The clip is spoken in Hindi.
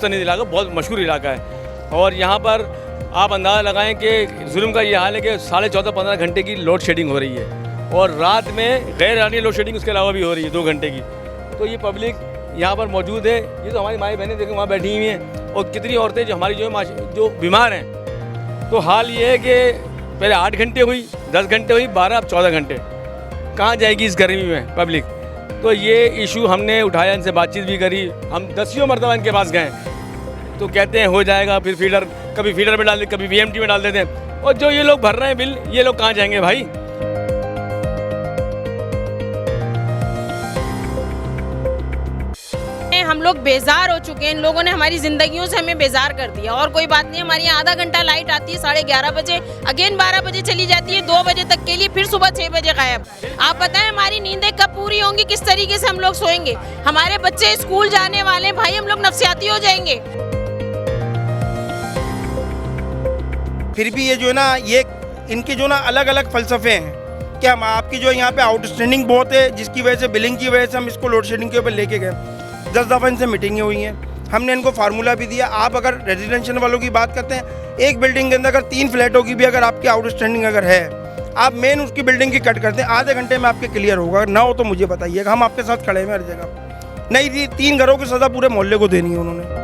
मुस्तनिद इलाका, बहुत मशहूर इलाका है। और यहाँ पर आप अंदाज़ा लगाएं कि जुल्म का ये हाल है कि 14.5-15 घंटे की लोड शेडिंग हो रही है और रात में गैर रानी लोड शेडिंग उसके अलावा भी हो रही है 2 घंटे की। तो ये पब्लिक यहाँ पर मौजूद है, ये तो हमारी माएँ बहनें देखो वहाँ बैठी हुई हैं, और कितनी औरतें जो हमारी जो बीमार हैं। तो हाल ये है कि पहले 8 घंटे हुई, 10 घंटे हुई, 12, अब 14 घंटे। कहाँ जाएगी इस गर्मी में पब्लिक? तो ये इशू हमने उठाया, इनसे बातचीत भी करी, हम 10 मरतबा इनके पास गए, तो कहते हैं हो जाएगा, फिर फीडर कभी फीडर में डाल देते, कभी VMT में डाल देते हैं। और जो ये लोग भर रहे हैं बिल, ये लोग कहाँ जाएंगे भाई? हम लोग बेजार हो चुके हैं, इन लोगों ने हमारी जिंदगियों से हमें बेजार कर दिया। और कोई बात नहीं, हमारे यहाँ आधा घंटा लाइट आती है 11:30 बजे, अगेन 12 बजे चली जाती है 2 बजे तक के लिए, फिर सुबह 6 बजे गायब। आप बताएं हमारी नींदें कब पूरी होंगी, किस तरीके से हम लोग सोएंगे? हमारे बच्चे स्कूल जाने वाले हैं भाई, हम लोग नफसियाती हो जाएंगे। फिर भी ये जो है ना, ये इनके जो ना अलग अलग फलसफे हैं कि हम आपकी जो यहाँ पे आउटस्टैंडिंग बहुत है, जिसकी वजह से बिलिंग की वजह से हम इसको लोड शेडिंग के ऊपर लेके गए। 10 दफ़ा इनसे मीटिंगें हुई हैं, हमने इनको फार्मूला भी दिया। आप अगर रेजिडेंशियल वालों की बात करते हैं, एक बिल्डिंग के अंदर अगर 3 फ्लैटों की भी अगर आपकी आउटस्टैंडिंग अगर है, आप मेन उसकी बिल्डिंग की कट करते हैं, आधे घंटे में आपके क्लियर होगा। ना हो तो मुझे बताइएगा, हम आपके साथ खड़े हैं हर जगह। नहीं, 3 घरों की सज़ा पूरे मोहल्ले को देनी है उन्होंने।